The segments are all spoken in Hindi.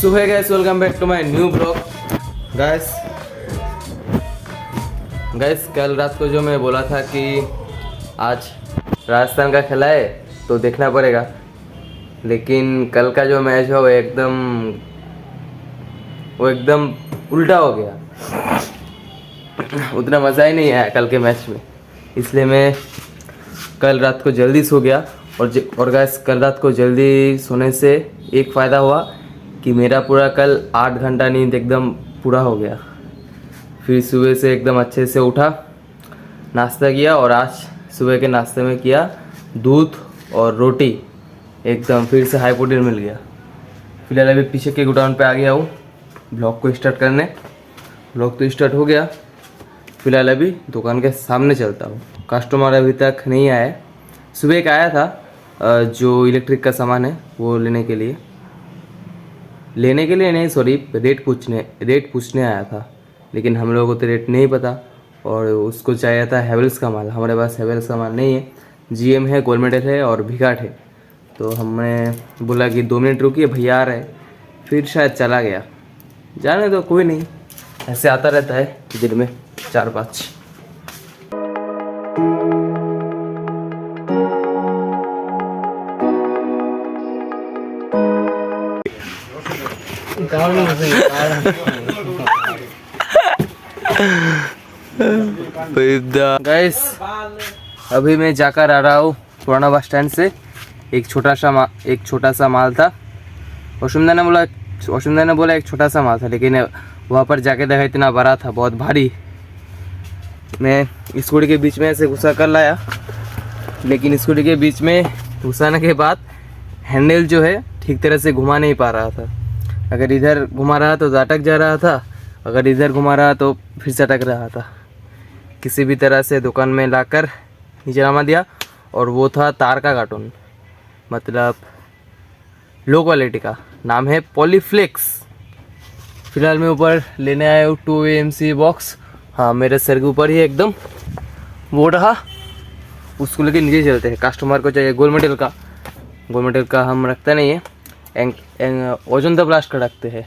सो है guys, welcome back to my new blog. Guys कल रात को जो मैं बोला था कि आज राजस्थान का खेला है तो देखना पड़ेगा, लेकिन कल का जो मैच है वो एकदम उल्टा हो गया। उतना मज़ा ही नहीं आया कल के मैच में, इसलिए मैं कल रात को जल्दी सो गया। और गाइस कल रात को जल्दी सोने से एक फ़ायदा हुआ कि मेरा पूरा कल 8 घंटा नींद एकदम पूरा हो गया। फिर सुबह से एकदम अच्छे से उठा, नाश्ता किया और आज सुबह के नाश्ते में किया दूध और रोटी, एकदम फिर से हाई प्रोटीन मिल गया। फिलहाल अभी पीछे के गोडाउन पे आ गया हूँ ब्लॉग को स्टार्ट करने। ब्लॉग तो स्टार्ट हो गया, फिलहाल अभी दुकान के सामने चलता हूँ। कस्टमर अभी तक नहीं आया। सुबह एक आया था जो इलेक्ट्रिक का सामान है वो लेने के लिए नहीं, सॉरी, रेट पूछने आया था, लेकिन हम लोगों को तो रेट नहीं पता और उसको चाहिए था हैवेल्स का माल। हमारे पास हैवेल्स का माल नहीं है, जीएम है, गोल्ड मेडल है और भिगाट है। तो हमने बोला कि 2 मिनट रुकिए, भैया आ रहे हैं। फिर शायद चला गया, जाने दो, कोई नहीं, ऐसे आता रहता है दिन में 4-5। गाइस अभी मैं जाकर आ रहा हूँ पुराना बस स्टैंड से। एक छोटा सा माल था। वसुंधरा ने बोला एक छोटा सा माल था, लेकिन वहाँ पर जाके देखा इतना बड़ा था, बहुत भारी। मैं स्कूटी के बीच में ऐसे घुसा कर लाया, लेकिन स्कूटी के बीच में घुसाने के बाद हैंडल जो है ठीक तरह से घुमा नहीं पा रहा था। अगर इधर घुमा रहा तो अटक जा रहा था, अगर इधर घुमा रहा तो फिर से अटक रहा था। किसी भी तरह से दुकान में लाकर नीचे जमा दिया, और वो था तार का कार्टून, मतलब लो क्वालिटी का, नाम है पॉलीफ्लेक्स। फिलहाल मैं ऊपर लेने आया हूँ 2 AMC बॉक्स। हाँ, मेरे सर के ऊपर ही एकदम वो रहा, उसको लेके नीचे चलते हैं। कस्टमर को चाहिए गोल्ड मेडल का हम रखते नहीं है, ओजन द ब्लास्ट का रखते हैं,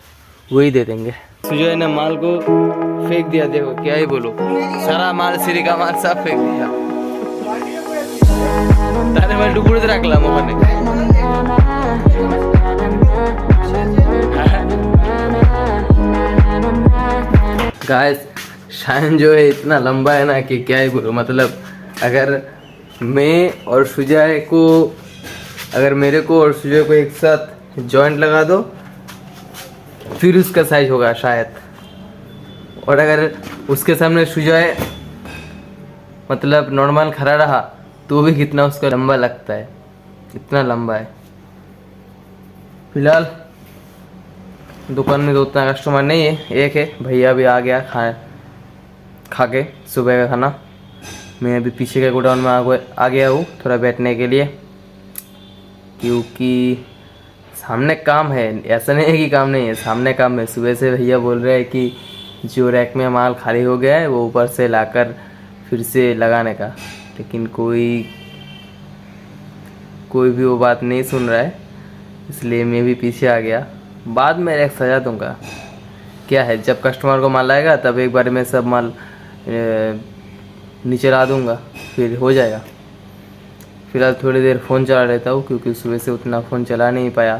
वही दे देंगे। सुजय ने माल को फेंक दिया, देखो क्या ही बोलो, सारा माल सीरी का माल सब फेंक दिया। तारे मैं डुबुड़ रखला मोहने। गाइस शाइन जो है इतना लंबा है ना कि क्या ही बोलो, मतलब अगर मेरे को और सुजय को एक साथ जॉइंट लगा दो फिर उसका साइज होगा शायद। और अगर उसके सामने सुजय मतलब नॉर्मल खड़ा रहा तो भी कितना उसका लंबा लगता है, इतना लंबा है। फिलहाल दुकान में तो उतना कस्टमर नहीं है, एक है भैया भी आ गया खा के सुबह का खाना। मैं अभी पीछे के गोडाउन में आ गया हूँ थोड़ा बैठने के लिए, क्योंकि सामने काम है। ऐसा नहीं है कि काम नहीं है, सामने काम है। सुबह से भैया बोल रहे हैं कि जो रैक में माल खाली हो गया है वो ऊपर से लाकर फिर से लगाने का, लेकिन कोई भी वो बात नहीं सुन रहा है, इसलिए मैं भी पीछे आ गया। बाद में रैक सजा दूंगा, क्या है, जब कस्टमर को माल आएगा तब एक बार में सब माल नीचे ला दूंगा, फिर हो जाएगा। फिलहाल थोड़ी देर फ़ोन चला लेता हूँ, क्योंकि सुबह से उतना फ़ोन चला नहीं पाया।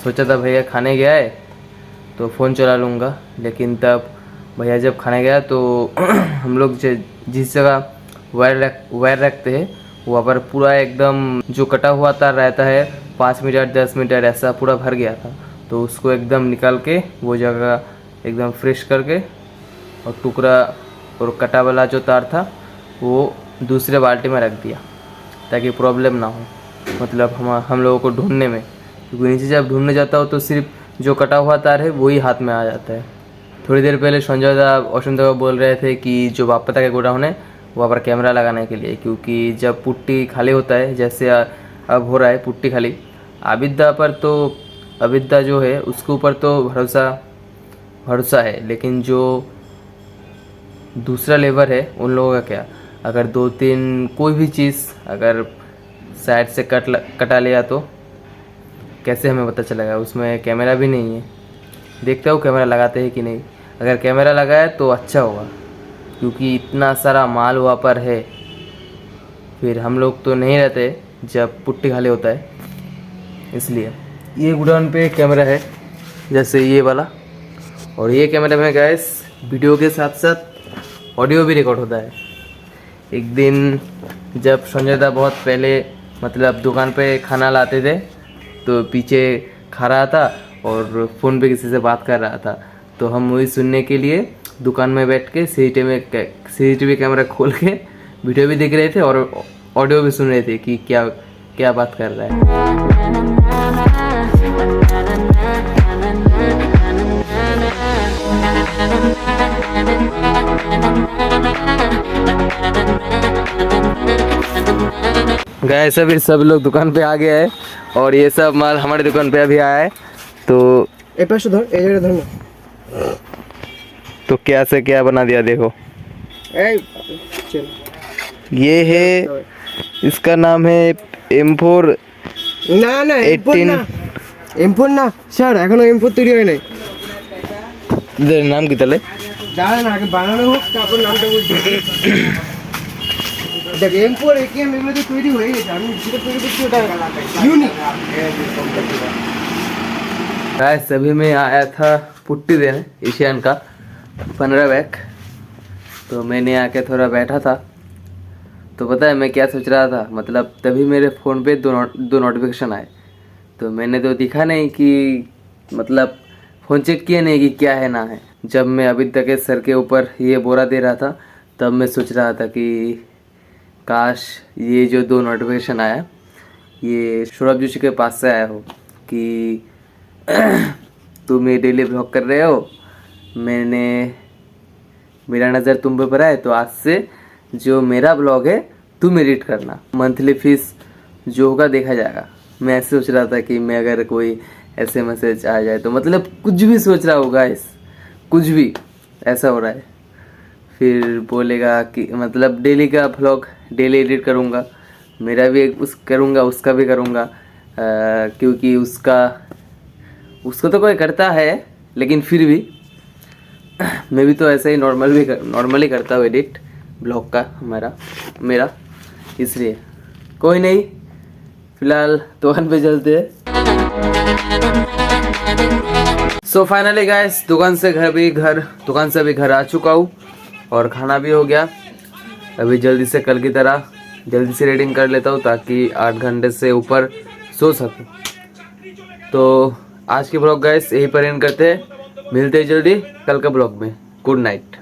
सोचा था भैया खाने गया है तो फ़ोन चला लूँगा, लेकिन तब भैया जब खाने गया तो हम लोग जिस जगह वायर रखते हैं वहाँ पर पूरा एकदम जो कटा हुआ तार रहता है 5 मीटर 10 मीटर ऐसा पूरा भर गया था। तो उसको एकदम निकाल के वो जगह एकदम फ्रेश करके और टुकड़ा और कटा वाला जो तार था वो दूसरे बाल्टी में रख दिया, ताकि प्रॉब्लम ना हो, मतलब हम लोगों को ढूंढने में। क्योंकि नीचे जब ढूंढने जाता हो तो सिर्फ जो कटा हुआ तार है वही हाथ में आ जाता है। थोड़ी देर पहले संजय दा वसुंधरा बोल रहे थे कि जो बापता के गोडाउन है वहाँ पर कैमरा लगाने के लिए, क्योंकि जब पुट्टी खाली होता है, जैसे अब हो रहा है पुट्टी खाली, आबिदा जो है उसके ऊपर तो भरोसा है, लेकिन जो दूसरा लेबर है उन लोगों का क्या, अगर 2-3 कोई भी चीज़ अगर साइड से कटा लिया तो कैसे हमें पता चलेगा? उसमें कैमरा भी नहीं है, देखता हूँ कैमरा लगाते हैं कि नहीं। अगर कैमरा लगाए तो अच्छा होगा, क्योंकि इतना सारा माल वहाँ पर है। फिर हम लोग तो नहीं रहते जब पुट्टी खाली होता है, इसलिए। ये गोडाउन पे कैमरा है जैसे ये वाला, और ये कैमरा में गैस वीडियो के साथ साथ ऑडियो भी रिकॉर्ड होता है। एक दिन जब संजय दा बहुत पहले मतलब दुकान पे खाना लाते थे, तो पीछे खा रहा था और फ़ोन पे किसी से बात कर रहा था, तो हम वही सुनने के लिए दुकान में बैठ के सीसीटीवी कैमरा खोल के वीडियो भी देख रहे थे और ऑडियो भी सुन रहे थे कि क्या क्या बात कर रहा है। गैस अभी सब लोग दुकान पे आ गया है और ये सब माल हमारे दुकान पे अभी आया है। तो तो क्या से क्या बना दिया देखो। ये है, इसका नाम है M4 না না M4 না স্যার, এখনো M4 তৈরি হয় নাই। এদের নাম কি তাহলে? দাঁড়ান আগে বানানো হোক, তারপর নামটা বলছি। দেখ M4 AKM এগুলো তো তৈরি হয়ে গেছে, আমি যেটা তৈরি করছি ওটা ইউনিক। गाइस अभी मैं आया था पुट्टी देने एशियन का 15 बैग, तो मैंने आके थोड़ा बैठा था। तो पता है मैं क्या सोच रहा था, मतलब तभी मेरे फ़ोन पे दो नोटिफिकेशन आए। तो मैंने तो दिखा नहीं कि मतलब फ़ोन चेक किया नहीं कि क्या है ना है। जब मैं अभी तक के सर के ऊपर ये बोरा दे रहा था, तब मैं सोच रहा था कि काश ये जो दो नोटिफिकेशन आया ये सौरभ जोशी के पास से आया हो कि तुम ये डेली ब्लॉग कर रहे हो, मेरा नज़र तुम पे पड़ा है, तो आज से जो मेरा ब्लॉग है तुम एडिट करना, मंथली फीस जो होगा देखा जाएगा। मैं ऐसे सोच रहा था कि मैं अगर कोई ऐसे मैसेज आ जाए तो मतलब कुछ भी सोच रहा होगा, इस कुछ भी ऐसा हो रहा है। फिर बोलेगा कि मतलब डेली का ब्लॉग डेली एडिट करूँगा, मेरा भी उस करूँगा, उसका भी करूँगा, क्योंकि उसको तो कोई करता है, लेकिन फिर भी मैं भी तो ऐसे ही नॉर्मली करता हूँ एडिट ब्लॉग का मेरा, इसलिए कोई नहीं। फिलहाल दुकान पे चलते हैं। सो फाइनली गाइस दुकान से अभी घर आ चुका हूँ और खाना भी हो गया। अभी जल्दी से कल की तरह जल्दी से रीडिंग कर लेता हूँ ताकि 8 घंटे से ऊपर सो सकूँ। तो आज के ब्लॉग गाइस यहीं पर एंड करते हैं, मिलते हैं जल्दी कल का ब्लॉग में। Good night.